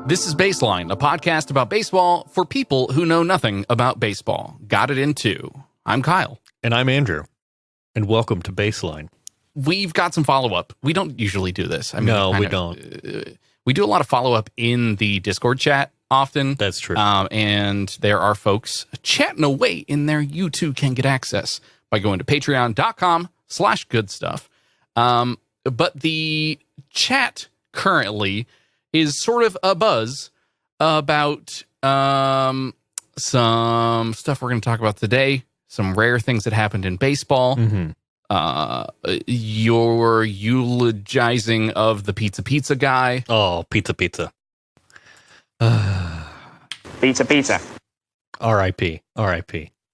This is Baseline, a podcast about baseball for people who know nothing about baseball. Got it in two. I'm Kyle. And I'm Andrew. And welcome to Baseline. We've got some follow-up. We don't usually do this. I mean, no, we don't. We do a lot of follow-up in the Discord chat often. That's true. And there are folks chatting away in there. You too can get access by going to patreon.com/goodstuff. But the chat currently is sort of a buzz about some stuff we're going to talk about today, some rare things that happened in baseball, your eulogizing of the pizza guy. Oh, pizza. Pizza. R.I.P.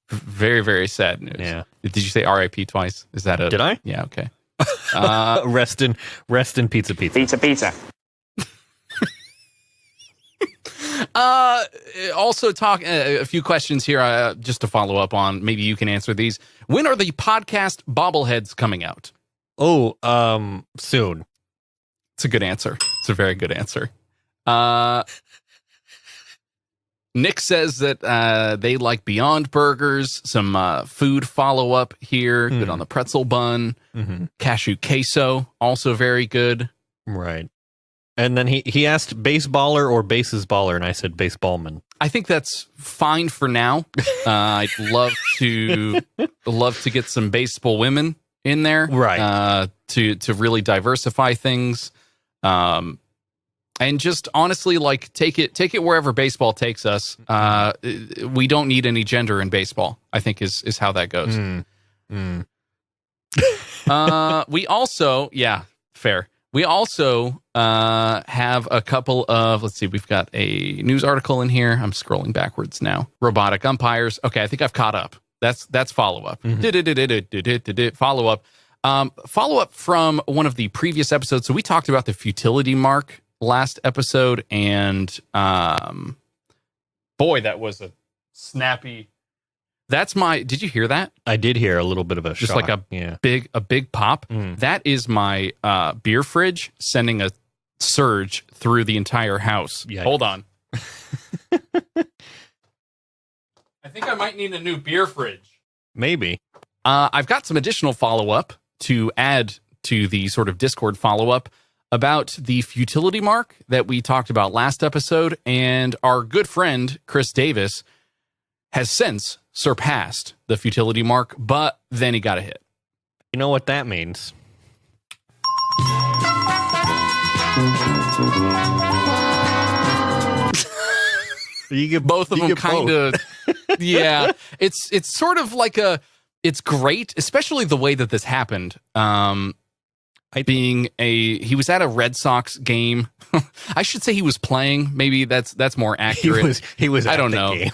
Very, very sad news. Yeah. Did you say R.I.P. twice? Is that a... Did I? Yeah, okay. Rest in pizza. Pizza. Also talk a few questions here just to follow up on. Maybe you can answer these. When are the podcast bobbleheads coming out? Oh, soon. It's a good answer. It's a very good answer. Nick says that they like Beyond Burgers. Some food follow up here. Good on the pretzel bun. Cashew queso, also very good. Right. And then he asked baseballer or bases baller, and I said baseballman. I think that's fine for now. I'd love to get some baseball women in there, right? To really diversify things, and just honestly, like take it wherever baseball takes us. We don't need any gender in baseball, I think is how that goes. We also, fair. We also have a couple of, let's see, we've got a news article in here. I'm scrolling backwards now. Robotic umpires. Okay, I think I've caught up. That's follow-up. Follow-up. Follow-up from one of the previous episodes. So we talked about the futility mark last episode, and boy, that was a snappy... That's did you hear that? I did hear a little bit of a just shock. Like a big pop. That is my beer fridge sending a surge through the entire house. Yikes. Hold on. I think I might need a new beer fridge. Maybe. I've got some additional follow-up to add to the sort of Discord follow-up about the futility mark that we talked about last episode, and our good friend Chris Davis has since surpassed the futility mark, but then he got a hit. You know what that means? You get both of them kind of. Yeah, it's sort of like it's great, especially the way that this happened. He was at a Red Sox game. I should say he was playing. Maybe that's more accurate. He was. I don't know. Game.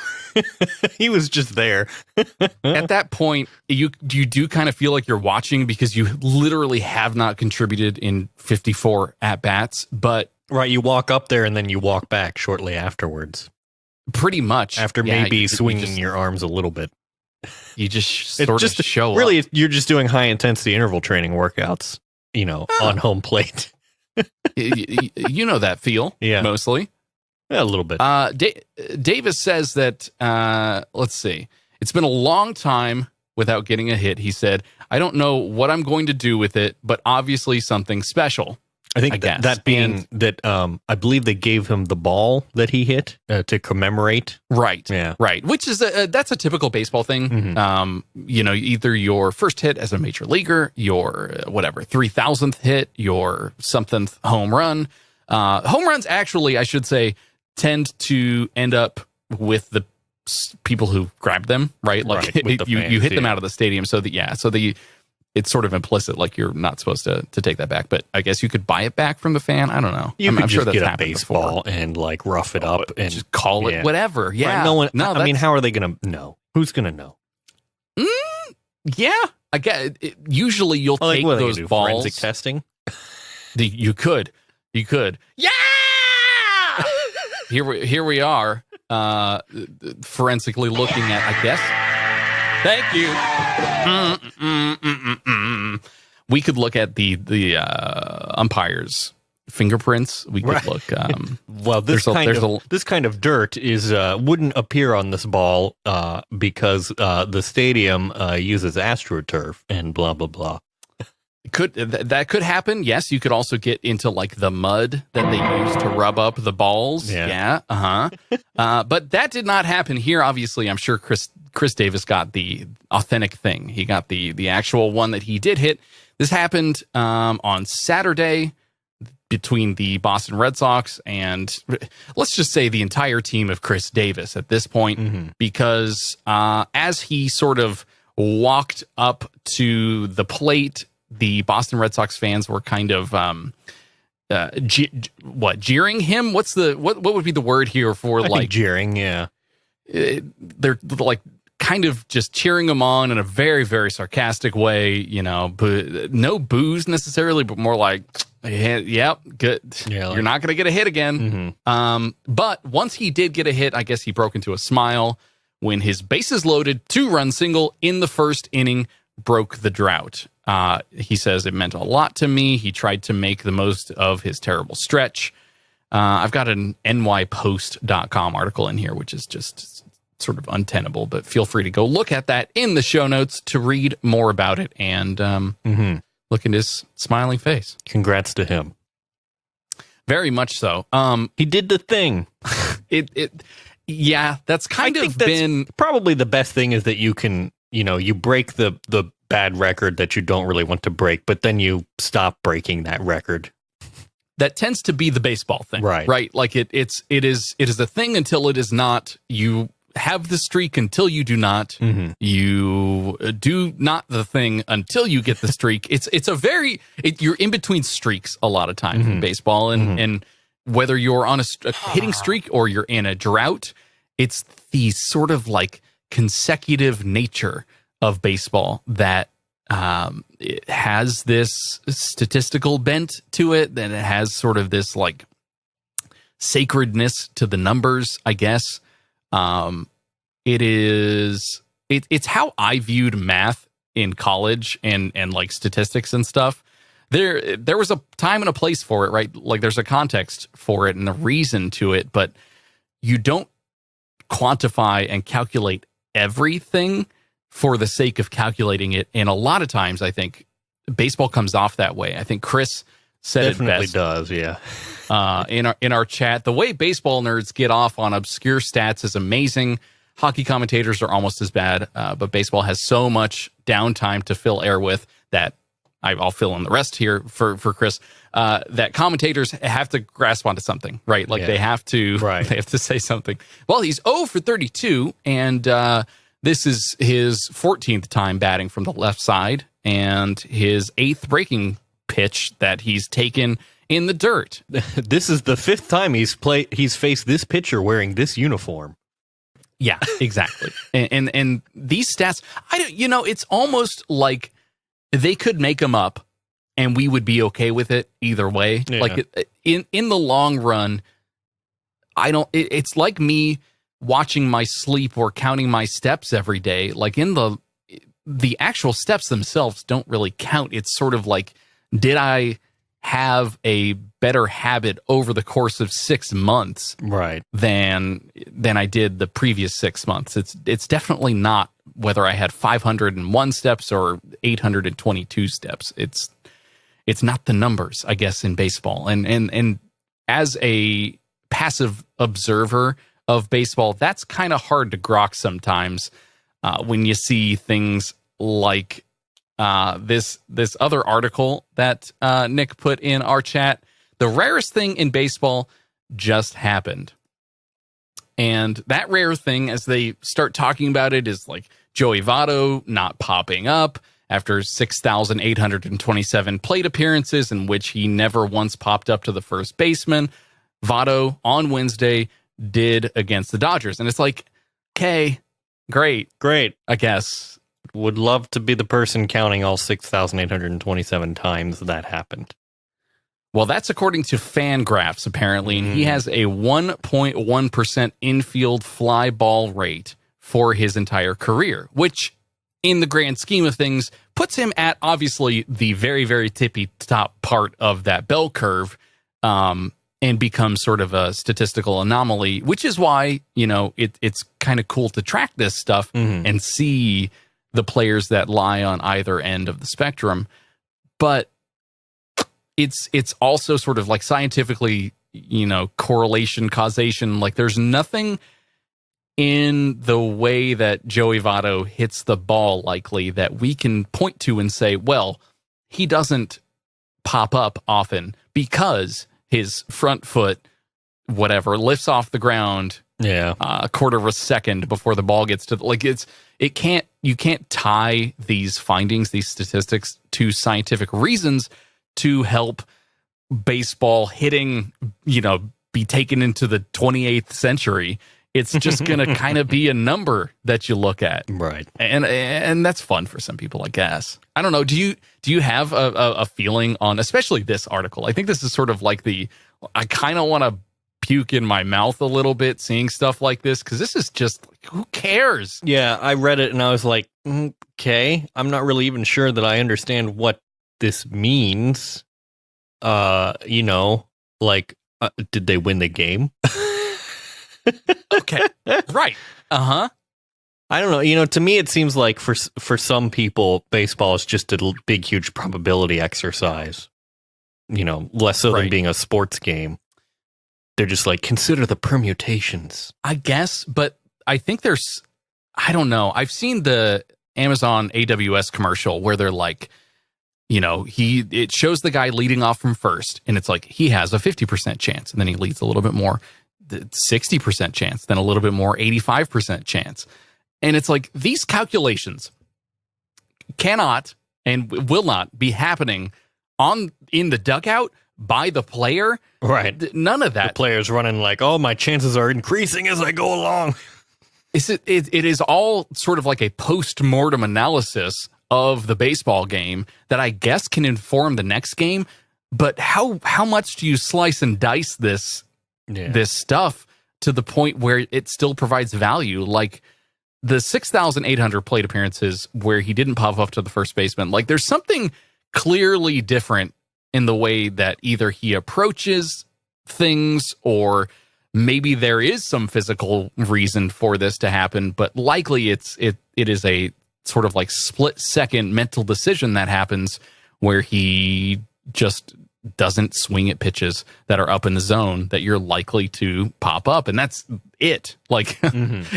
He was just there. At that point, you do kind of feel like you're watching because you literally have not contributed in 54 at bats. But right, you walk up there and then you walk back shortly afterwards. Pretty much after maybe swinging your arms a little bit. You just sort of show really, up. You're just doing high intensity interval training workouts. On home plate. You know that feel, mostly. Yeah, a little bit. Davis says that, let's see, it's been a long time without getting a hit. He said, I don't know what I'm going to do with it, but obviously something special. I think that being that I believe they gave him the ball that he hit to commemorate. Right. Yeah. Right. Which is that's a typical baseball thing. Either your first hit as a major leaguer, your 3,000th hit, your somethingth home run. Home runs actually, I should say, tend to end up with the people who grabbed them. Right. Like you hit them out of the stadium. It's sort of implicit, like you're not supposed to take that back. But I guess you could buy it back from the fan. I don't know. I'm sure that's happened baseball before. And like rough it up and just call it whatever. Yeah. Right, no one. No, I mean, how are they going to know? Who's going to know? Yeah, I get it. Usually you'll take those balls. Forensic testing. You could. Yeah. Here we are, forensically looking at. I guess. Thank you. We could look at the umpires fingerprints. We could look. Well, this kind of dirt is wouldn't appear on this ball because the stadium uses AstroTurf and blah blah blah. That could happen. Yes, you could also get into like the mud that they use to rub up the balls. Yeah. But that did not happen here. Obviously, I'm sure Chris Davis got the authentic thing. He got the actual one that he did hit. This happened on Saturday between the Boston Red Sox and, let's just say, the entire team of Chris Davis at this point, because as he sort of walked up to the plate, the Boston Red Sox fans were kind of jeering him? What would be the word here for I think jeering? Yeah, they're like kind of just cheering him on in a very, very sarcastic way. You know, no boos necessarily, but more like, "Yep, good. Yeah, you're not going to get a hit again." But once he did get a hit, I guess he broke into a smile when his bases loaded 2-run single in the first inning broke the drought. He says it meant a lot to me. He tried to make the most of his terrible stretch. I've got an nypost.com article in here, which is just sort of untenable, but feel free to go look at that in the show notes to read more about it and look at his smiling face. Congrats to him. Very much so. He did the thing. Yeah, that's been probably the best thing is that you can, you break the bad record that you don't really want to break, but then you stop breaking that record. That tends to be the baseball thing, right? Like it is a thing until it is not. You have the streak until you do not. You do not the thing until you get the streak. You're in between streaks a lot of times in baseball, and whether you're on a hitting streak or you're in a drought, it's the sort of like consecutive nature of baseball that it has this statistical bent to it, and it has sort of this like sacredness to the numbers, I guess. It's how I viewed math in college and like statistics and stuff. There was a time and a place for it, right? Like there's a context for it and a reason to it, but you don't quantify and calculate everything for the sake of calculating it. And a lot of times I think baseball comes off that way. I think Chris said definitely it best. Does, yeah. In our chat, the way baseball nerds get off on obscure stats is amazing. Hockey commentators are almost as bad, but baseball has so much downtime to fill air with that I'll fill in the rest here for Chris, that commentators have to grasp onto something, right? Like they have to say something. Well, he's 0 for 32, and this is his 14th time batting from the left side and his 8th breaking pitch that he's taken in the dirt. This is the 5th time he's faced this pitcher wearing this uniform. Yeah, exactly. and these stats, it's almost like they could make them up and we would be okay with it either way. Yeah. Like in the long run, it's like me watching my sleep or counting my steps every day. Like in the actual steps themselves don't really count. It's sort of like, did I have a better habit over the course of 6 months than I did the previous 6 months? It's definitely not whether I had 501 steps or 822 steps. It's not the numbers, I guess, in baseball. And as a passive observer of baseball, that's kind of hard to grok sometimes when you see things like this other article that Nick put in our chat. The rarest thing in baseball just happened. And that rare thing, as they start talking about it, is like Joey Votto not popping up after 6,827 plate appearances in which he never once popped up to the first baseman. Votto on Wednesday did against the Dodgers. And it's like, okay, great, I guess. Would love to be the person counting all 6,827 times that happened. Well, that's according to Fangraphs, apparently. And he has a 1.1% infield fly ball rate for his entire career, which in the grand scheme of things puts him at obviously the very, very tippy top part of that bell curve. and becomes sort of a statistical anomaly, which is why, it's kind of cool to track this stuff and see the players that lie on either end of the spectrum. But it's also sort of like scientifically, correlation, causation. Like there's nothing in the way that Joey Votto hits the ball likely that we can point to and say, well, he doesn't pop up often because his front foot, whatever, lifts off the ground a quarter of a second before the ball gets to you can't tie these findings, these statistics to scientific reasons to help baseball hitting, be taken into the 28th century. It's just going to kind of be a number that you look at. Right. And that's fun for some people, I guess. I don't know. Do you have a feeling on, especially this article? I think this is sort of like I kind of want to puke in my mouth a little bit seeing stuff like this, because this is just, who cares? Yeah, I read it and I was like, okay, I'm not really even sure that I understand what this means. Did they win the game? Okay. Right. Uh-huh. I don't know. To me, it seems like for some people, baseball is just a big, huge probability exercise. Less so than being a sports game. They're just like, consider the permutations. I guess, but I think I don't know. I've seen the Amazon AWS commercial where they're like, it shows the guy leading off from first, and it's like, he has a 50% chance, and then he leads a little bit more. 60% chance, then a little bit more, 85% chance. And it's like, these calculations cannot and will not be happening in the dugout by the player. Right. None of that. The player's running like, oh, my chances are increasing as I go along. It is all sort of like a post-mortem analysis of the baseball game that I guess can inform the next game. But how much do you slice and dice this stuff to the point where it still provides value? Like the 6,800 plate appearances where he didn't pop up to the first baseman, like there's something clearly different in the way that either he approaches things, or maybe there is some physical reason for this to happen, but likely it is a sort of like split-second mental decision that happens where he just doesn't swing at pitches that are up in the zone that you're likely to pop up. And that's it. Like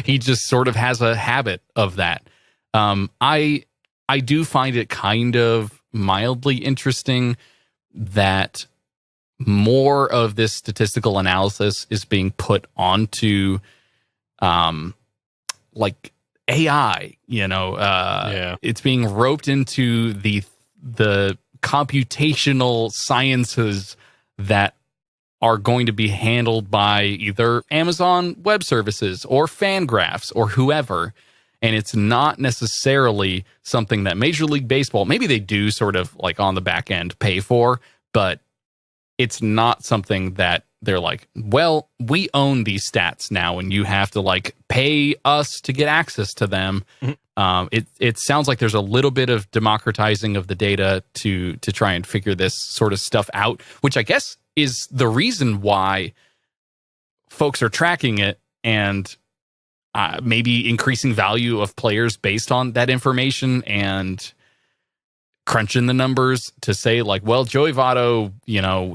he just sort of has a habit of that. I do find it kind of mildly interesting that more of this statistical analysis is being put onto like AI, it's being roped into the computational sciences that are going to be handled by either Amazon Web Services or Fangraphs or whoever. And it's not necessarily something that Major League Baseball, maybe they do sort of like on the back end pay for, but it's not something that they're like, well, we own these stats now and you have to like pay us to get access to them. It sounds like there's a little bit of democratizing of the data to try and figure this sort of stuff out, which I guess is the reason why folks are tracking it and maybe increasing value of players based on that information and crunching the numbers to say like, well, Joey Votto,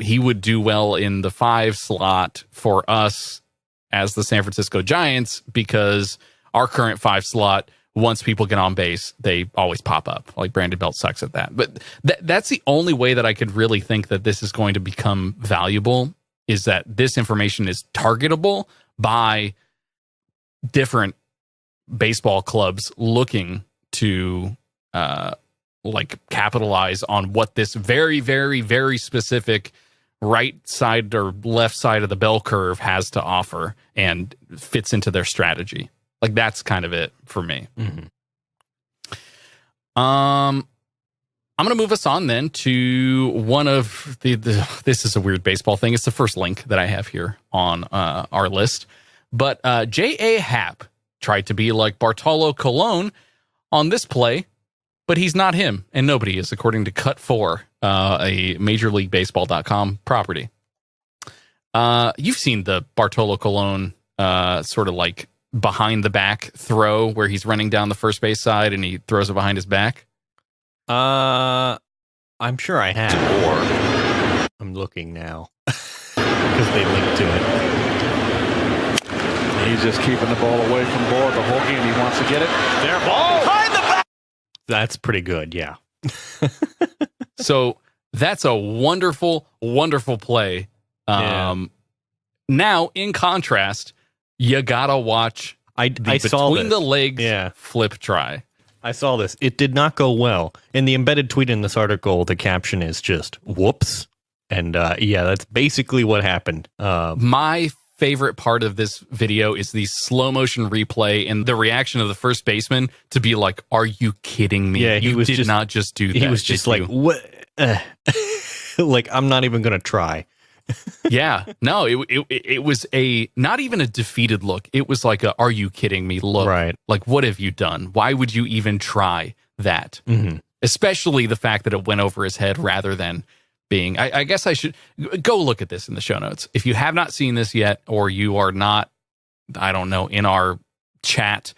he would do well in the 5 slot for us as the San Francisco Giants because our current 5 slot, once people get on base, they always pop up. Like Brandon Belt sucks at that. But that's the only way that I could really think that this is going to become valuable, is that this information is targetable by different baseball clubs looking to like capitalize on what this very, very, very specific right side or left side of the bell curve has to offer and fits into their strategy. Like that's kind of it for me. I'm going to move us on then to one of this is a weird baseball thing. It's the first link that I have here on our list. But J.A. Happ tried to be like Bartolo Colon on this play, but he's not him, and nobody is, according to Cut 4, a MajorLeagueBaseball.com property. You've seen the Bartolo Colon sort of like behind the back throw where he's running down the first base side and he throws it behind his back. I'm sure I have. Or I'm looking now because they linked to it. He's just keeping the ball away from Bohr the whole game. He wants to get it. There, ball behind the back. That's pretty good. Yeah. So that's a wonderful, wonderful play. Now, in contrast, you gotta watch I saw between this. the legs flip try. I saw this. It did not go well. In the embedded tweet in this article, the caption is just "whoops," and that's basically what happened. My favorite part of this video is the slow motion replay and the reaction of the first baseman to be like, "Are you kidding me? Yeah, you did not just do that." He was just like, "What?" Like, I'm not even gonna try. Yeah, no, it was not even a defeated look. It was like are you kidding me look. Right. Like, what have you done? Why would you even try that? Mm-hmm. Especially the fact that it went over his head rather than being, I guess I should go look at this in the show notes. If you have not seen this yet, or you are not, I don't know, in our chat,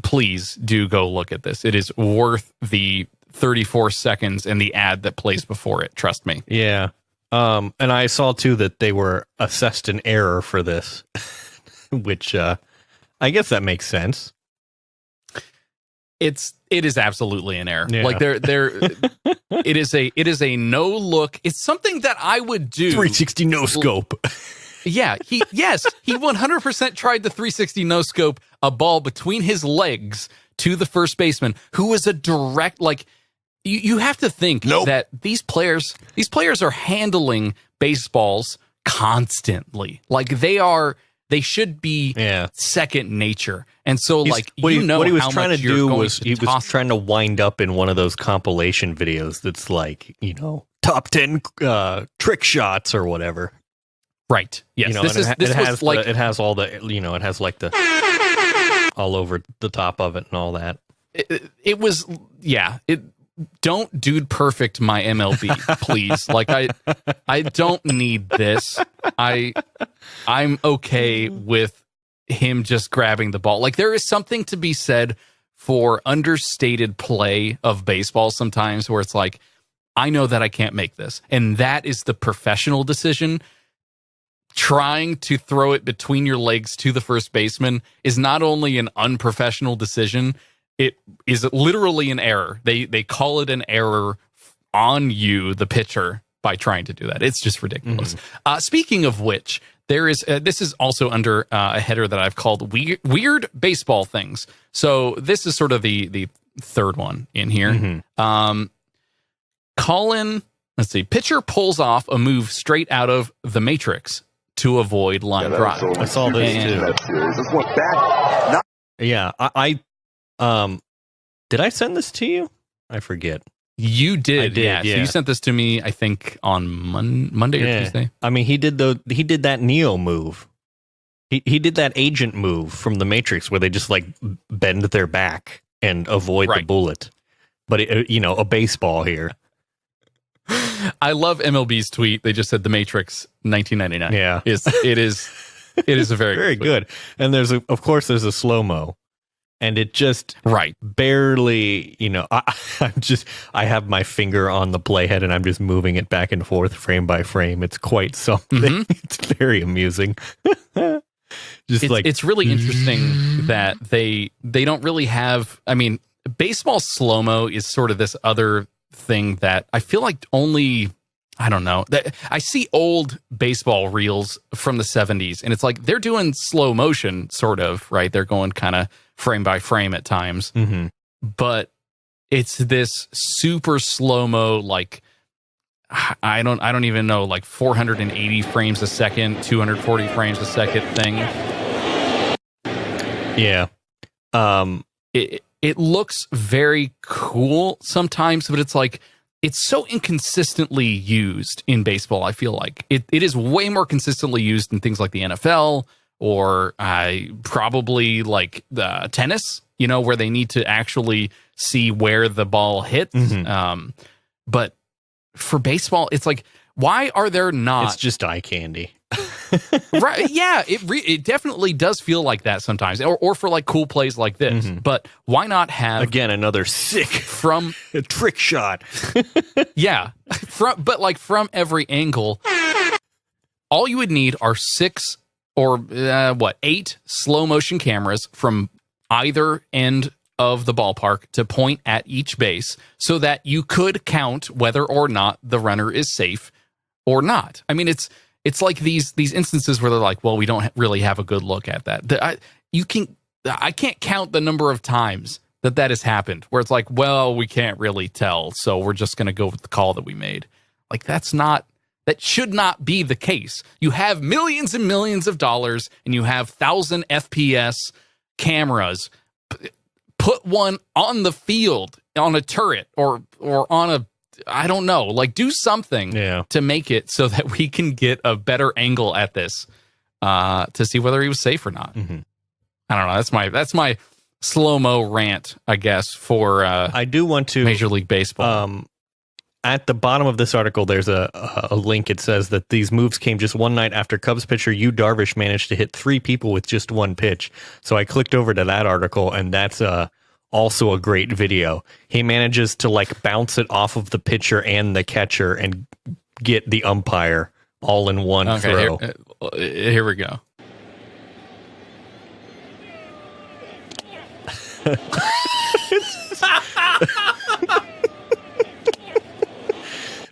please do go look at this. It is worth the 34 seconds and the ad that plays before it. Trust me. Yeah. And I saw too that they were assessed an error for this, which I guess that makes sense. It is absolutely an error. Yeah. Like it is a no look. It's something that I would do. 360 no scope. Yeah, he 100% tried the 360 no scope, a ball between his legs to the first baseman, who was a direct, like, you have to think that these players are handling baseballs constantly. Like, they should be second nature. And so, like, what he was trying to do was he was trying to wind up in one of those compilation videos that's like, top 10 trick shots or whatever. Right. Yes. It has all the, it has like the all over the top of it and all that. It was, don't dude perfect my MLB, please. Like, I don't need this. I'm okay with him just grabbing the ball. Like, there is something to be said for understated play of baseball sometimes, where it's like, I know that I can't make this, and that is the professional decision. Trying to throw it between your legs to the first baseman is not only an unprofessional decision, it is literally an error. They call it an error on you, the pitcher, by trying to do that. It's just ridiculous. Mm-hmm. Speaking of which, there is this is also under a header that I've called weird baseball things. So this is sort of the third one in here. Mm-hmm. Colin, let's see. Pitcher pulls off a move straight out of The Matrix to avoid line drive. I saw this too. Yeah, I did I send this to you? I forget. You did. I did, yeah. So you sent this to me, I think, on Monday or Tuesday. I mean, he did that Neo move. He did that agent move from The Matrix where they just like bend their back and avoid the bullet. But a baseball here. I love MLB's tweet. They just said The Matrix 1999. Yeah. It is a very good. And there's a slow-mo. And it just barely, I have my finger on the playhead and I'm just moving it back and forth frame by frame. It's quite something. Mm-hmm. It's very amusing. It's really interesting that they don't really have, I mean, baseball slow-mo is sort of this other thing that I feel like only, I don't know, that I see old baseball reels from the 70s and it's like they're doing slow motion sort of, right? They're going kind of frame by frame at times, but it's this super slow-mo, like I don't even know, like 480 frames a second, 240 frames a second thing. Yeah. It looks very cool sometimes, but it's like, it's so inconsistently used in baseball. I feel like it is way more consistently used in things like the NFL or probably like the tennis, where they need to actually see where the ball hits. Mm-hmm. But for baseball, it's like, why are there not? It's just eye candy. Right? Yeah, it definitely does feel like that sometimes, or for like cool plays like this. But why not have again another sick from a trick shot? Yeah, from every angle. All you would need are 6 or 8 slow motion cameras from either end of the ballpark to point at each base, so that you could count whether or not the runner is safe or not. I mean, it's like these instances where they're like, well, we don't really have a good look at that. I can't count the number of times that has happened where it's like, well, we can't really tell, so we're just going to go with the call that we made. Like, that should not be the case. You have millions and millions of dollars, and you have 1,000 FPS cameras. Put one on the field, on a turret, or on a, I don't know, like do something to make it so that we can get a better angle at this to see whether he was safe or not. I don't know. That's my slow-mo rant, I guess, for I do want to Major League Baseball. At the bottom of this article, there's a link. It says that these moves came just one night after Cubs pitcher Yu Darvish managed to hit 3 people with just 1 pitch. So I clicked over to that article, and that's also a great video. He manages to like bounce it off of the pitcher and the catcher and get the umpire all in one throw. Here we go.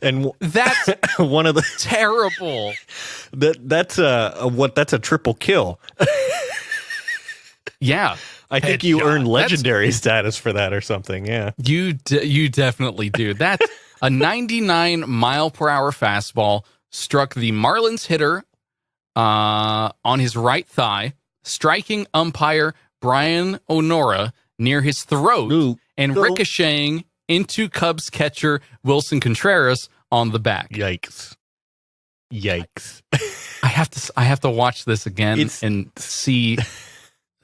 And that's one of the terrible. That's a triple kill. Yeah, I think you earn legendary status for that or something. Yeah, you definitely do. That's a 99 mile per hour fastball struck the Marlins hitter on his right thigh, striking umpire Brian Onora near his throat and ricocheting into Cubs catcher Wilson Contreras on the back. Yikes. I have to watch this again and see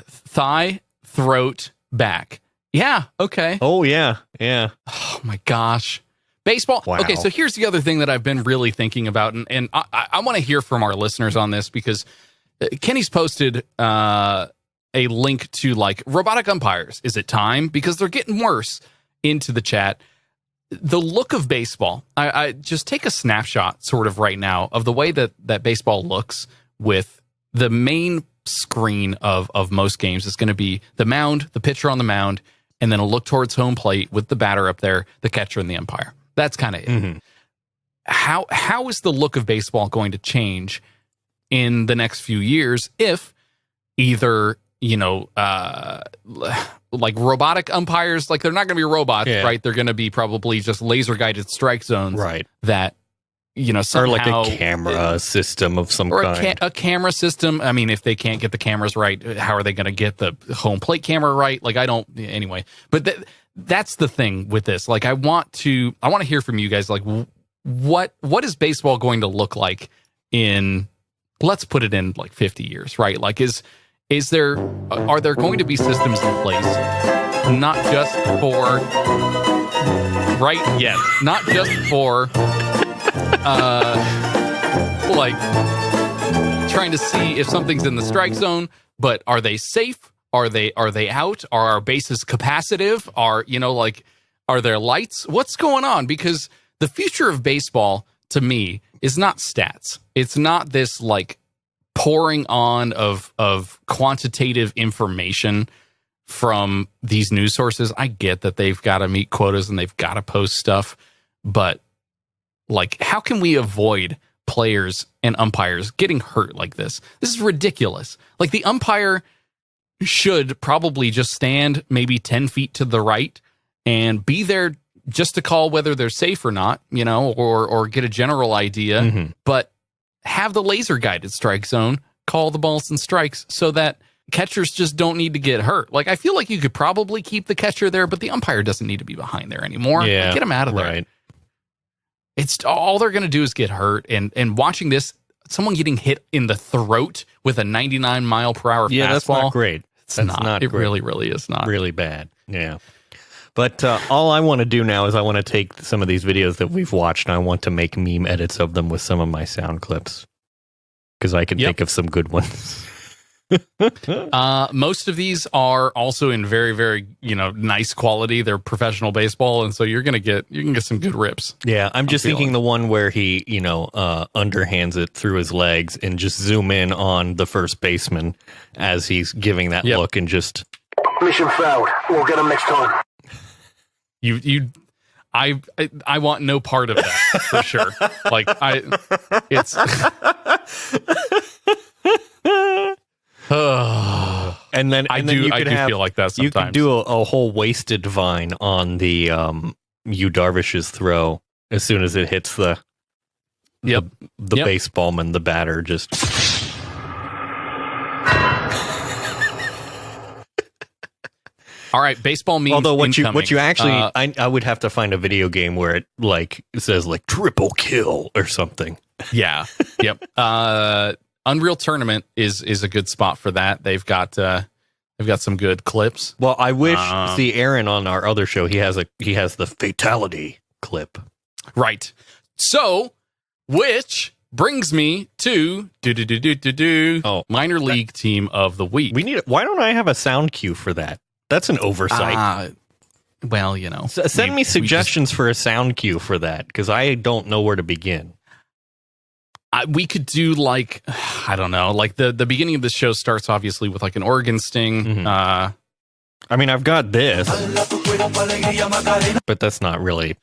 thigh, throat, back. Yeah, okay. Oh, yeah. Oh, my gosh. Baseball. Wow. Okay, so here's the other thing that I've been really thinking about, and I want to hear from our listeners on this, because Kenny's posted a link to, like, robotic umpires. Is it time? Because they're getting worse, into the chat. The look of baseball, I just take a snapshot sort of right now of the way that baseball looks, with the main screen of most games is going to be the mound, the pitcher on the mound, and then a look towards home plate with the batter up there, the catcher and the umpire. That's kind of it. How is the look of baseball going to change in the next few years if either, like robotic umpires, like they're not going to be robots, right? They're going to be probably just laser guided strike zones, right? That, somehow, or like a camera system of some kind. A camera system. I mean, if they can't get the cameras right, how are they going to get the home plate camera right? Like, anyway. But that's the thing with this. Like, I want to hear from you guys. Like, what is baseball going to look like in, let's put it in like 50 years, right? Like, are there going to be systems in place, not just for, not just for, like trying to see if something's in the strike zone, but are they safe? Are they out? Are our bases capacitive? Are there lights? What's going on? Because the future of baseball, to me, is not stats. It's not this like pouring on of quantitative information from these news sources. I get that they've got to meet quotas and they've got to post stuff, but like, how can we avoid players and umpires getting hurt like this? This is ridiculous. Like, the umpire should probably just stand maybe 10 feet to the right and be there just to call whether they're safe or not, or get a general idea, but have the laser guided strike zone call the balls and strikes so that catchers just don't need to get hurt. Like, I feel like you could probably keep the catcher there, but the umpire doesn't need to be behind there anymore. Yeah, get him out of there. Right. It's all they're going to do is get hurt. And watching this, someone getting hit in the throat with a 99 mile per hour fastball. That's not great. It's not. It really, really is not. Really bad. Yeah. But all I want to do now is I want to take some of these videos that we've watched and I want to make meme edits of them with some of my sound clips. because I can think of some good ones. Most of these are also in very, very, nice quality. They're professional baseball, and so you can get some good rips. Yeah, I'm just thinking the one where he, underhands it through his legs and just zoom in on the first baseman as he's giving that look and just mission failed. We'll get him next time. I want no part of that for sure. It's. And then I do feel like that sometimes. You could do a whole wasted vine on the Yu Darvish's throw as soon as it hits the baseballman, the batter just. All right, baseball memes. Although what incoming. you actually, I would have to find a video game where it says triple kill or something. Yeah. Yep. Unreal Tournament is a good spot for that. They've got some good clips. Well, I wish see Aaron on our other show. He has the fatality clip. Right. So, which brings me to minor league team of the week. Why don't I have a sound cue for that? That's an oversight. Send me suggestions for a sound cue for that, because I don't know where to begin. We could do I don't know, the beginning of the show starts obviously with an Oregon Sting. Mm-hmm. I mean, I've got this, but that's not really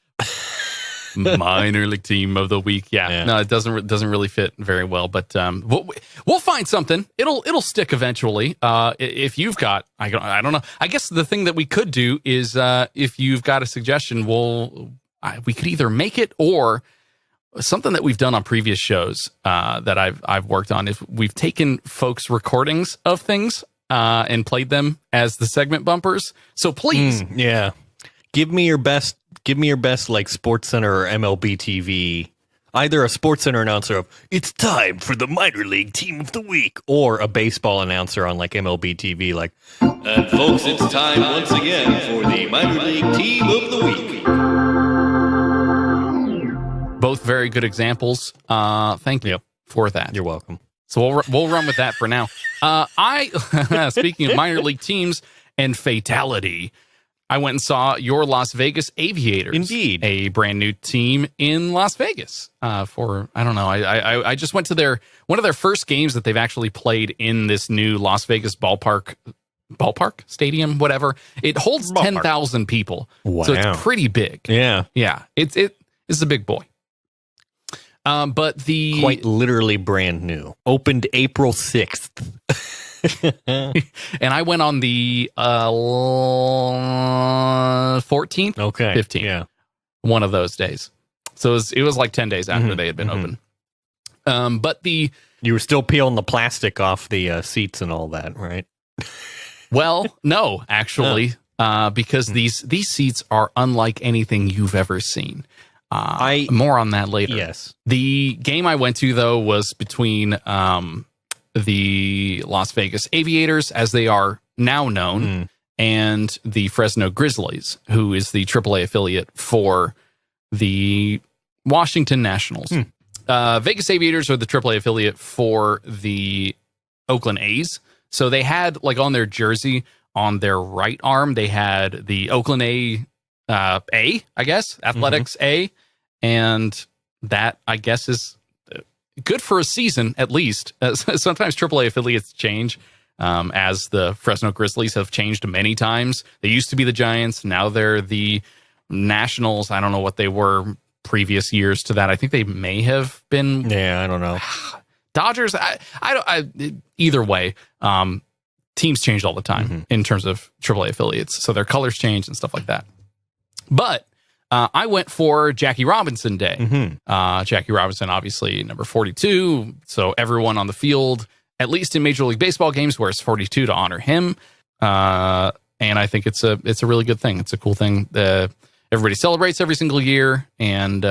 minor league team of the week. Yeah. No, it doesn't really fit very well, but we'll find something. It'll stick eventually. If you've got, I don't know. I guess the thing that we could do is if you've got a suggestion, we could either make it or something that we've done on previous shows that I've worked on. If we've taken folks' recordings of things and played them as the segment bumpers. So please, give me your best Sports Center or MLB TV, either a Sports Center announcer of "It's time for the minor league team of the week," or a baseball announcer on MLB TV, "And folks, it's time once again for the minor league team of the week." Both very good examples. Thank you for that. You're welcome. So we'll run with that for now. Speaking of minor league teams and fatality, I went and saw your Las Vegas Aviators. Indeed. A brand new team in Las Vegas I don't know. I just went to one of their first games that they've actually played in this new Las Vegas ballpark stadium, whatever. It holds 10,000 people. Wow. So it's pretty big. Yeah. Yeah. It's a big boy. But quite literally brand new. Opened April 6th. And I went on the 14th, 15th. Yeah. One of those days. So it was 10 days after they had been open. But you were still peeling the plastic off the seats and all that, right? Well, no, actually, because these seats are unlike anything you've ever seen. More on that later. Yes. The game I went to, though, was between the Las Vegas Aviators, as they are now known, and the Fresno Grizzlies, who is the AAA affiliate for the Washington Nationals. Vegas Aviators are the AAA affiliate for the Oakland A's. So they had, on their jersey, on their right arm, they had the Oakland A, I guess, Athletics A. And that, I guess, is good for a season, at least. Sometimes AAA affiliates change, as the Fresno Grizzlies have changed many times. They used to be the Giants. Now they're the Nationals. I don't know what they were previous years to that. I think they may have been. Yeah, I don't know. Dodgers. Either way, teams change all the time in terms of AAA affiliates. So their colors change and stuff like that. But I went for Jackie Robinson Day. Jackie Robinson, obviously, number 42. So everyone on the field, at least in Major League Baseball games, wears 42 to honor him. And I think it's a really good thing. It's a cool thing. Everybody celebrates every single year. And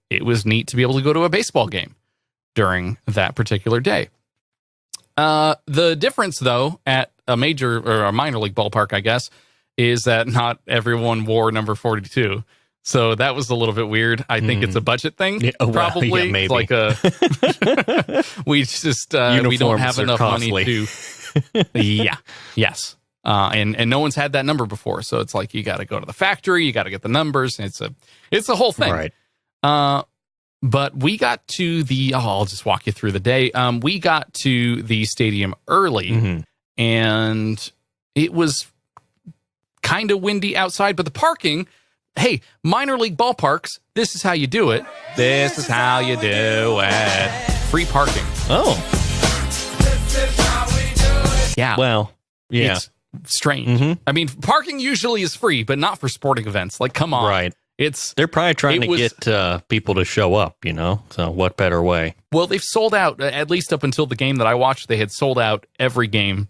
it was neat to be able to go to a baseball game during that particular day. The difference, though, at a major or a minor league ballpark, I guess, is that not everyone wore number 42. So that was a little bit weird. I think it's a budget thing, probably. Maybe. Like we just we don't have enough money to. Yes. And no one's had that number before, so it's like you got to go to the factory, you got to get the numbers. It's a whole thing, right? But we got to I'll just walk you through the day. We got to the stadium early, and it was kind of windy outside, but the parking. Hey, minor league ballparks, this is how you do it. This is how you do it. Free parking. Oh. Yeah. Well, yeah. It's strange. I mean, parking usually is free, but not for sporting events. Like, come on. Right. They're probably trying to get people to show up, So what better way? Well, they've sold out, at least up until the game that I watched, they had sold out every game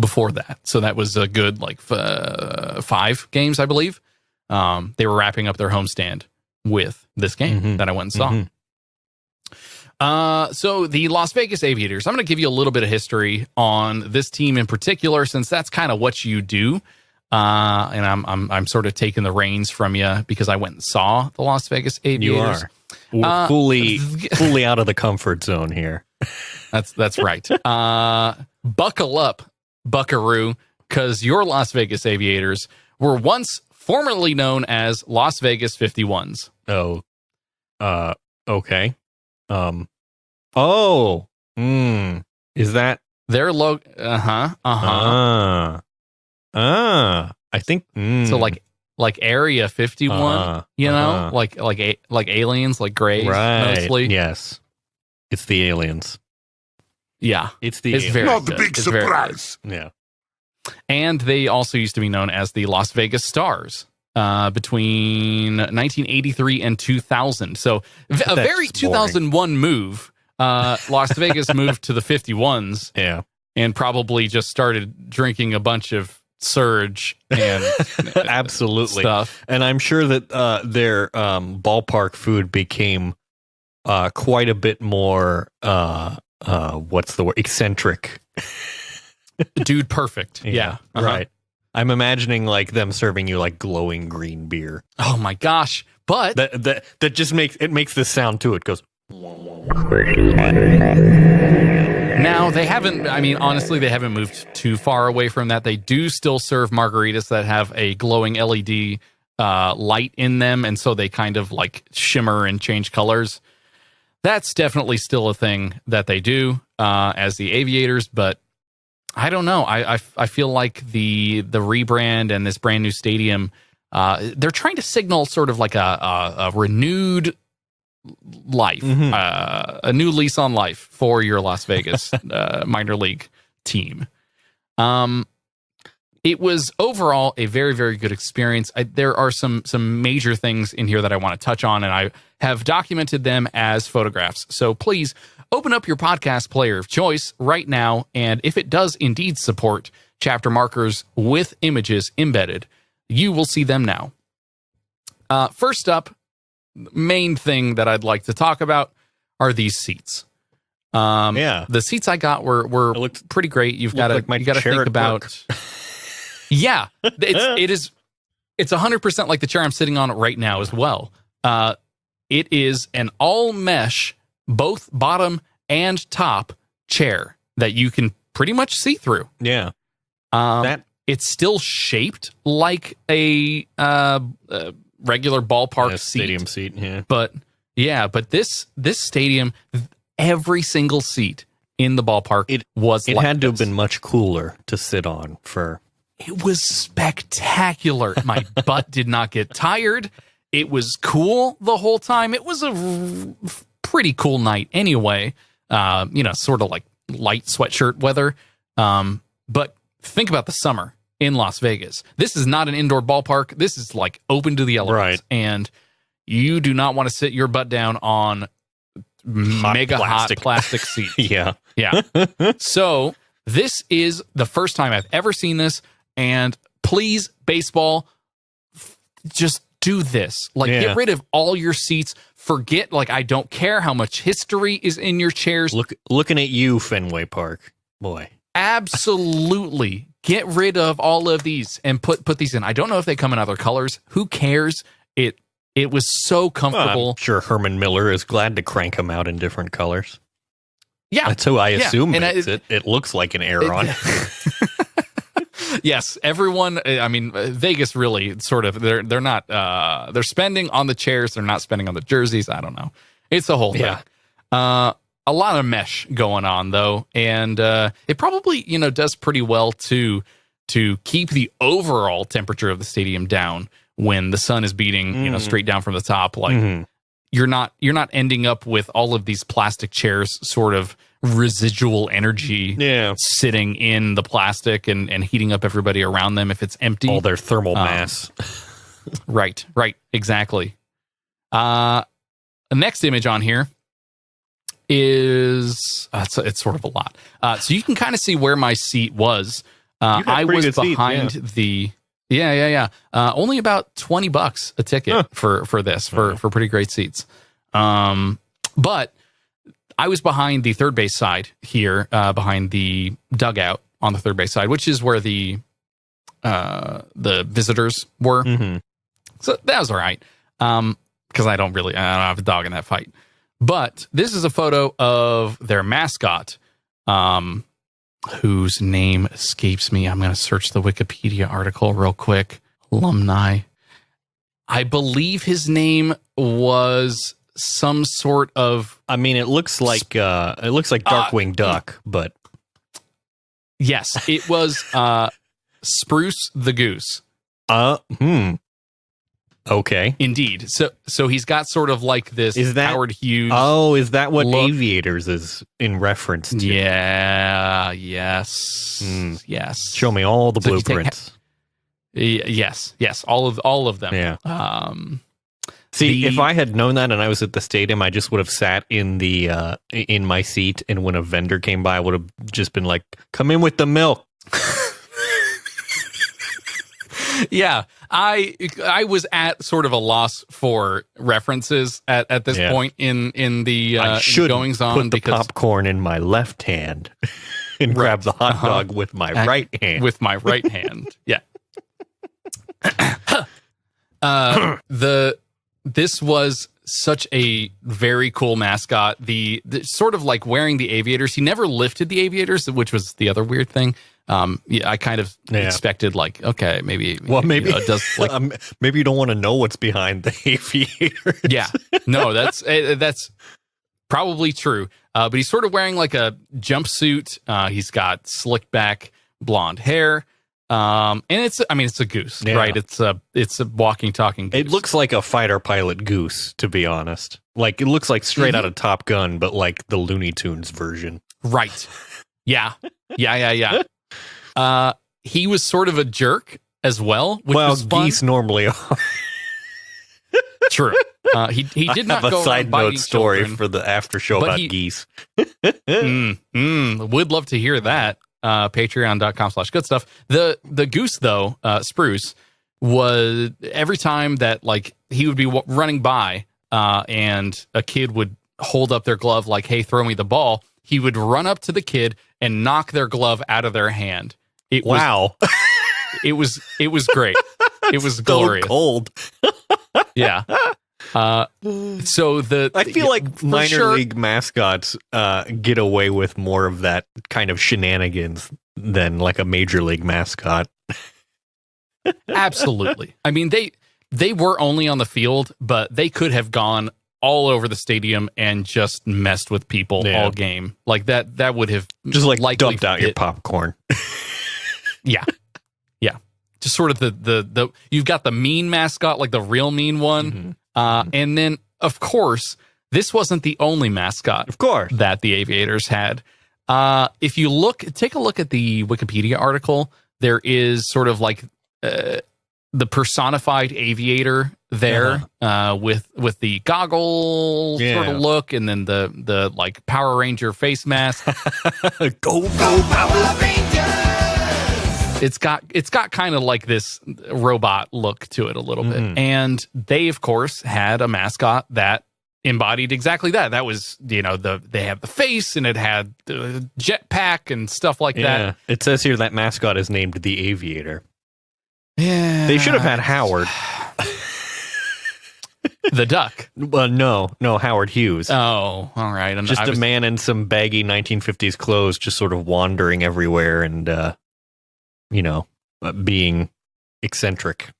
before that. So that was a good, 5 games, I believe. They were wrapping up their homestand with this game that I went and saw. So the Las Vegas Aviators, I'm going to give you a little bit of history on this team in particular, since that's kind of what you do. And I'm sort of taking the reins from you because I went and saw the Las Vegas Aviators. You are fully out of the comfort zone here. That's right. Buckle up, Buckaroo, because your Las Vegas Aviators were once formerly known as Las Vegas 51s. Oh, okay. Is that their logo? I think so. Like Area 51, like aliens, like Greys, right? Mostly. Yes, it's the aliens. Yeah, it's the aliens. Very not good. the big surprise. Yeah. And they also used to be known as the Las Vegas Stars between 1983 and 2000. So a very 2001 move. Las Vegas moved to the 51s. Yeah. And probably just started drinking a bunch of Surge and absolutely stuff. And I'm sure that their ballpark food became quite a bit more what's the word? Eccentric. Dude, perfect. Yeah. Right. I'm imagining like them serving you like glowing green beer. Oh my gosh. But that just makes this sound to it. Goes. Now they haven't, honestly, they haven't moved too far away from that. They do still serve margaritas that have a glowing LED light in them. And so they kind of like shimmer and change colors. That's definitely still a thing that they do as the Aviators, but I don't know. I feel like the rebrand and this brand new stadium, they're trying to signal sort of like a renewed life, a new lease on life for your Las Vegas minor league team. It was overall a very, very good experience. There are some major things in here that I want to touch on, and I have documented them as photographs. So please open up your podcast player of choice right now, and if it does indeed support chapter markers with images embedded, you will see them now. First up, main thing that I'd like to talk about are these seats. The seats I got were pretty great. You've got to think about. Yeah, it's 100% like the chair I'm sitting on right now as well. It is an all mesh, both bottom and top chair that you can pretty much see through. Yeah, it's still shaped like a regular ballpark stadium seat. Yeah, but this stadium, every single seat in the ballpark, it had to have been much cooler to sit on for. It was spectacular. My butt did not get tired. It was cool the whole time. It was a pretty cool night anyway. Sort of like light sweatshirt weather. But think about the summer in Las Vegas. This is not an indoor ballpark. This is like open to the elements. Right. And you do not want to sit your butt down on hot plastic seats. Yeah. So this is the first time I've ever seen this. And please, baseball, just do this. Get rid of all your seats. Forget, I don't care how much history is in your chairs. Looking at you, Fenway Park. Boy. Absolutely. Get rid of all of these and put these in. I don't know if they come in other colors. Who cares? It was so comfortable. I'm sure Herman Miller is glad to crank them out in different colors. Yeah. That's who I assume makes it. It looks like an Aeron. Yes, everyone. I mean, Vegas really sort of. They're not. They're spending on the chairs. They're not spending on the jerseys. I don't know. It's a whole thing. Yeah. A lot of mesh going on though, and it probably does pretty well to keep the overall temperature of the stadium down when the sun is beating straight down from the top. Like you're not ending up with all of these plastic chairs sort of residual energy sitting in the plastic and heating up everybody around them if it's empty. All their thermal mass. Right, exactly. The next image on here is it's sort of a lot. So you can kind of see where my seat was. I was behind the only about $20 a ticket for this for pretty great seats. But I was behind the third base side here, behind the dugout on the third base side, which is where the visitors were. So that was all right. Because I don't have a dog in that fight. But this is a photo of their mascot, whose name escapes me. I'm going to search the Wikipedia article real quick. Alumni. I believe his name was some sort of. I mean, it looks like Darkwing Duck, but yes, it was Spruce the Goose. Okay. Indeed. So he's got sort of like this Howard Hughes. Oh, is that what Aviators is in reference to? Yeah. Yes. Yes. Show me all the blueprints. Yes. All of them. Yeah. See, if I had known that and I was at the stadium, I just would have sat in the in my seat, and when a vendor came by, I would have just been like, "Come in with the milk." Yeah, I was at sort of a loss for references at this point in the goings on. Put the popcorn in my left hand and grab the hot dog with my right hand. With my right hand, yeah. This was such a very cool mascot. The sort of like wearing the aviators. He never lifted the aviators, which was the other weird thing. I kind of expected like, okay, maybe it does like maybe you don't want to know what's behind the aviators. Yeah, no, that's probably true. But he's sort of wearing like a jumpsuit. He's got slicked back blonde hair. And it's a goose, right? It's a walking, talking goose. It looks like a fighter pilot goose, to be honest. Like it looks like straight out of Top Gun, but like the Looney Tunes version. Right. Yeah. He was sort of a jerk as well, which was fun. Geese normally are. True. He did not go a side note story children, for the after show about geese. Would love to hear that. Patreon.com/goodstuff. The goose though, Spruce, was every time that like he would be running by and a kid would hold up their glove like, hey, throw me the ball, he would run up to the kid and knock their glove out of their hand. It was great. It was glorious. Cold. Yeah. So I feel like minor league mascots get away with more of that kind of shenanigans than like a major league mascot. Absolutely. I mean, they were only on the field, but they could have gone all over the stadium and just messed with people all game. Like that would have just like dumped out your popcorn. Yeah. Just sort of the you've got the mean mascot, like the real mean one. And then, of course, this wasn't the only mascot, of course, that the Aviators had. If you take a look at the Wikipedia article, there is sort of like the personified aviator there with the goggles sort of look, and then the like Power Ranger face mask. Go Power Rangers! It's got kind of like this robot look to it a little bit. And they, of course, had a mascot that embodied exactly that. That was, they had the face and it had the jetpack and stuff like that. It says here that mascot is named the Aviator. Yeah. They should have had Howard. The duck. No, Howard Hughes. Oh, all right. Just a man in some baggy 1950s clothes, just sort of wandering everywhere and, being eccentric.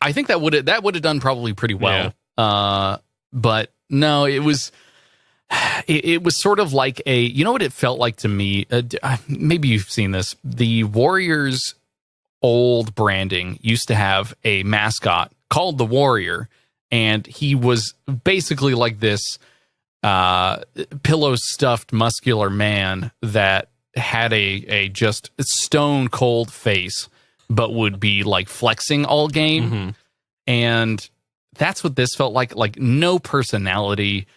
I think that would have done probably pretty well. Yeah. But no, it was sort of like you know what it felt like to me? Maybe you've seen this. The Warriors' old branding used to have a mascot called the Warrior, and he was basically like this pillow stuffed muscular man that had a just stone cold face, but would be like flexing all game. Mm-hmm. And that's what this felt like no personality,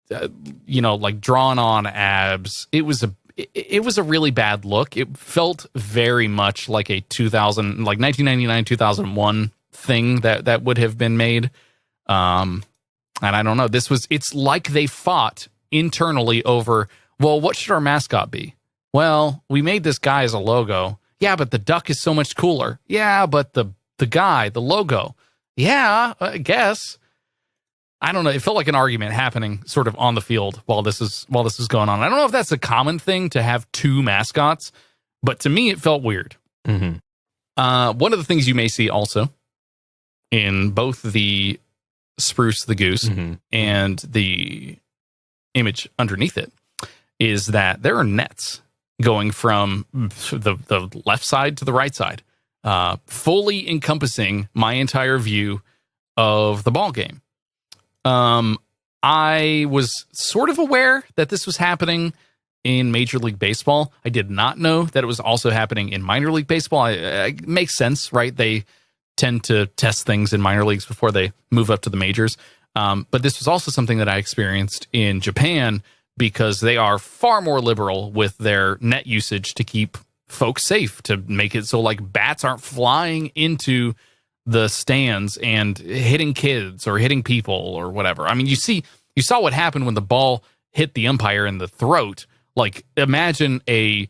like drawn on abs. It was a really bad look. It felt very much like a 1999, 2001 thing that would have been made. And I don't know, it's like they fought internally over, well, what should our mascot be? Well, we made this guy as a logo. Yeah, but the duck is so much cooler. Yeah, but the guy, the logo. Yeah, I guess. I don't know. It felt like an argument happening sort of on the field while this is going on. I don't know if that's a common thing to have two mascots, but to me it felt weird. Mm-hmm. One of the things you may see also in both the Spruce the Goose mm-hmm. and the image underneath it is that there are nets going from the left side to the right side, fully encompassing my entire view of the ball game. I was sort of aware that this was happening in Major League Baseball. I did not know that it was also happening in minor league baseball. It makes sense, right? They tend to test things in minor leagues before they move up to the majors. But this was also something that I experienced in Japan, because they are far more liberal with their net usage to keep folks safe, to make it so like bats aren't flying into the stands and hitting kids or hitting people or whatever. I mean, you saw what happened when the ball hit the umpire in the throat. Like, imagine a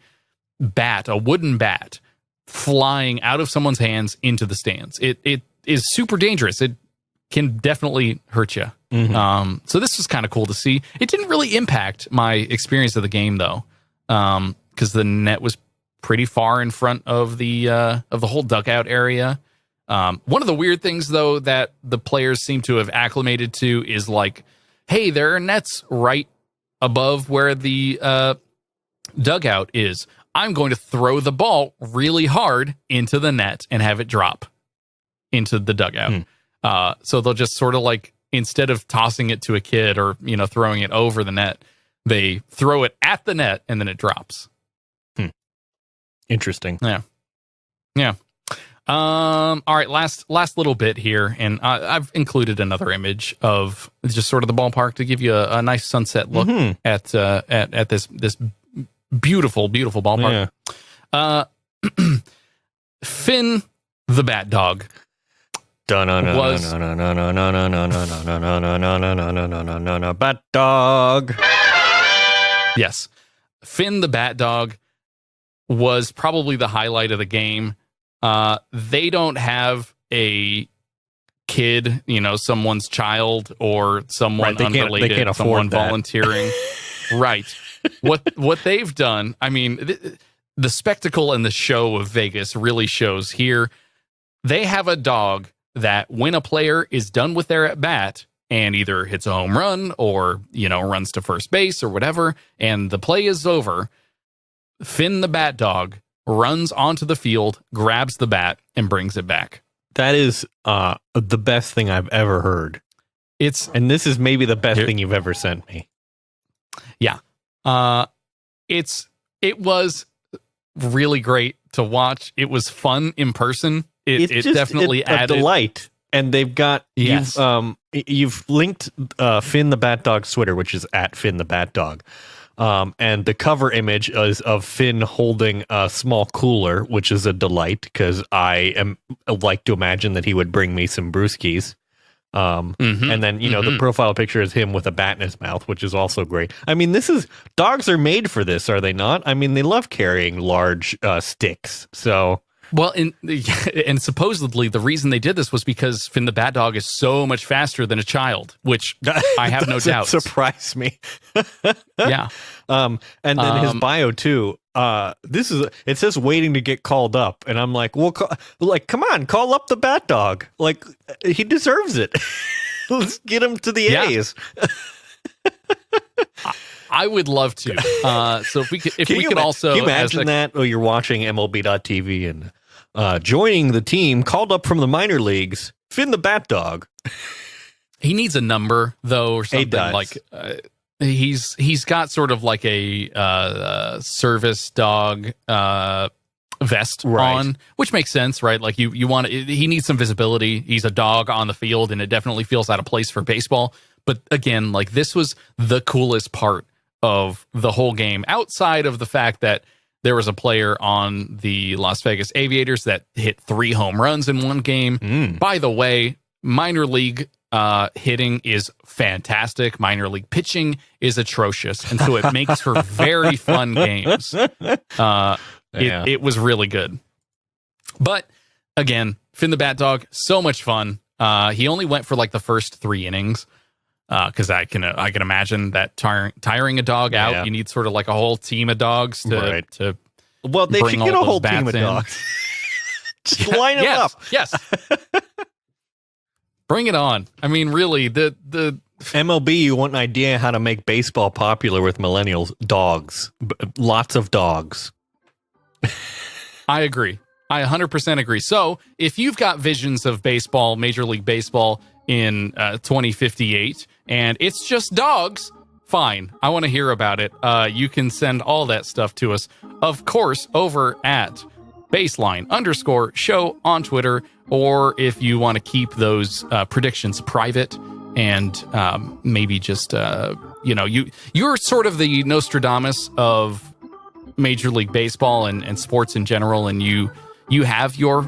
wooden bat flying out of someone's hands into the stands. It is super dangerous. It can definitely hurt you. Mm-hmm. So this was kind of cool to see. It didn't really impact my experience of the game though, because the net was pretty far in front of the whole dugout area. One of the weird things though that the players seem to have acclimated to is like, hey, there are nets right above where the dugout is. I'm going to throw the ball really hard into the net and have it drop into the dugout. So they'll just sort of like, instead of tossing it to a kid or, throwing it over the net, they throw it at the net and then it drops. Interesting. Yeah. All right. Last little bit here. And I've included another image of just sort of the ballpark to give you a nice sunset look at this beautiful, beautiful ballpark. Yeah. Finn the Bat Dog was Bat Dog. Yes, Finn the Bat Dog was probably the highlight of the game. They don't have a kid, someone's child or someone unrelated, they can't someone afford volunteering. Right. What they've done, I mean, the spectacle and the show of Vegas really shows here. They have a dog that when a player is done with their at bat and either hits a home run or, runs to first base or whatever, and the play is over, Finn the Bat Dog runs onto the field, grabs the bat, and brings it back. That is the best thing I've ever heard. And this is maybe the best thing you've ever sent me. Yeah. It was really great to watch. It was fun in person. It definitely added a delight. And they've got you've linked Finn the Bat Dog's Twitter, which is at Finn the Bat Dog. And the cover image is of Finn holding a small cooler, which is a delight because I like to imagine that he would bring me some brewskis. And then, the profile picture is him with a bat in his mouth, which is also great. I mean, dogs are made for this, are they not? I mean, they love carrying large sticks. So Well, and supposedly the reason they did this was because Finn the Bat Dog is so much faster than a child, which I have no doubt. Surprise me. Yeah. And then his bio too. It says waiting to get called up, and I'm like, well, come on, call up the Bat Dog. Like, he deserves it. Let's get him to the A's. I would love to. So if we could also, can you imagine that? Oh, you're watching MLB.TV and joining the team called up from the minor leagues, Finn the Bat Dog. He needs a number though, or something. He does. Like he's got sort of like a service dog vest on, which makes sense, right? Like you want he needs some visibility. He's a dog on the field, and it definitely feels out of place for baseball. But again, like this was the coolest part of the whole game, outside of the fact that there was a player on the Las Vegas Aviators that hit 3 home runs in one game. By the way, minor league hitting is fantastic. Minor league pitching is atrocious. And so it makes for very fun games. It was really good. But again, Finn the Bat Dog, so much fun. He only went for like the first 3 innings. Because I can imagine that tiring a dog out, you need sort of like a whole team of dogs to well, they should get a whole team of dogs. Just line them up. Yes. Bring it on. I mean, really, the MLB, you want an idea how to make baseball popular with millennials? Dogs. Lots of dogs. I agree. I 100% agree. So if you've got visions of baseball, Major League Baseball in 2058, and it's just dogs, fine. I want to hear about it. You can send all that stuff to us, of course, over at baseline_show on Twitter, or if you want to keep those predictions private and maybe just, you're sort of the Nostradamus of Major League Baseball and sports in general, and you have your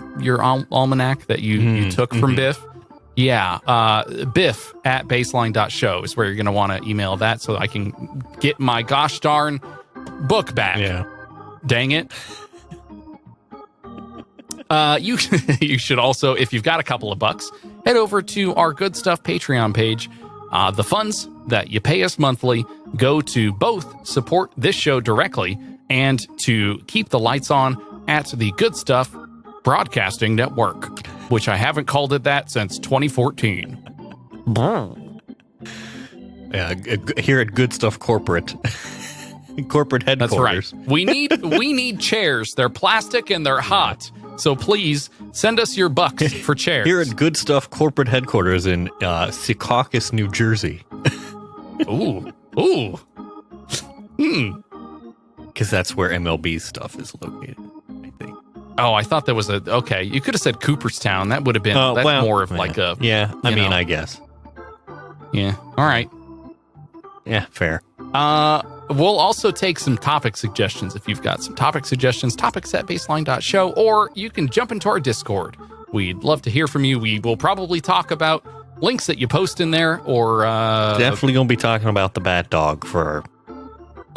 almanac that you took from Biff. Yeah, Biff at baseline.show is where you're going to want to email that so I can get my gosh darn book back. Yeah. Dang it. You should also, if you've got a couple of bucks, head over to our Good Stuff Patreon page. The funds that you pay us monthly go to both support this show directly and to keep the lights on at the Good Stuff Broadcasting Network, which I haven't called it that since 2014. Yeah, here at Good Stuff Corporate. Corporate headquarters. That's right. We need chairs. They're plastic and they're hot. So please send us your bucks for chairs. Here at Good Stuff Corporate Headquarters in Secaucus, New Jersey. Ooh. Because that's where MLB stuff is located, I think. Oh, I thought that was okay. You could have said Cooperstown. That would have been more of like a... Yeah, I guess. Yeah, all right. Yeah, fair. We'll also take some topic suggestions if you've got some topic suggestions, topics at baseline.show, or you can jump into our Discord. We'd love to hear from you. We will probably talk about links that you post in there, or... Definitely going to be talking about the Bat Dog for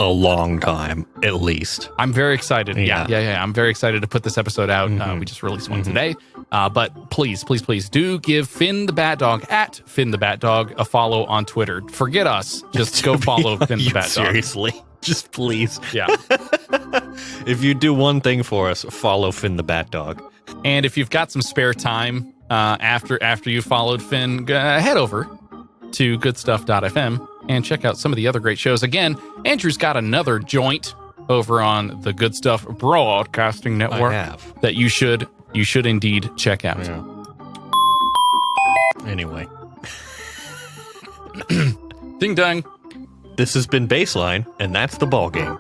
a long time, at least. I'm very excited. Yeah. I'm very excited to put this episode out. We just released one today. But please do give Finn the Bat Dog at Finn the Bat Dog a follow on Twitter. Forget us. Just go follow Finn the Bat Dog. Seriously. Just please. Yeah. If you do one thing for us, follow Finn the Bat Dog. And if you've got some spare time after you followed Finn, head over to Goodstuff.fm and check out some of the other great shows. Again, Andrew's got another joint over on the Good Stuff Broadcasting Network that you should indeed check out. Yeah. Anyway. Ding dong. This has been Baseline, and that's the ball game.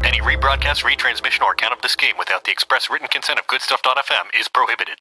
Any rebroadcast, retransmission, or account of this game without the express written consent of Goodstuff.fm is prohibited.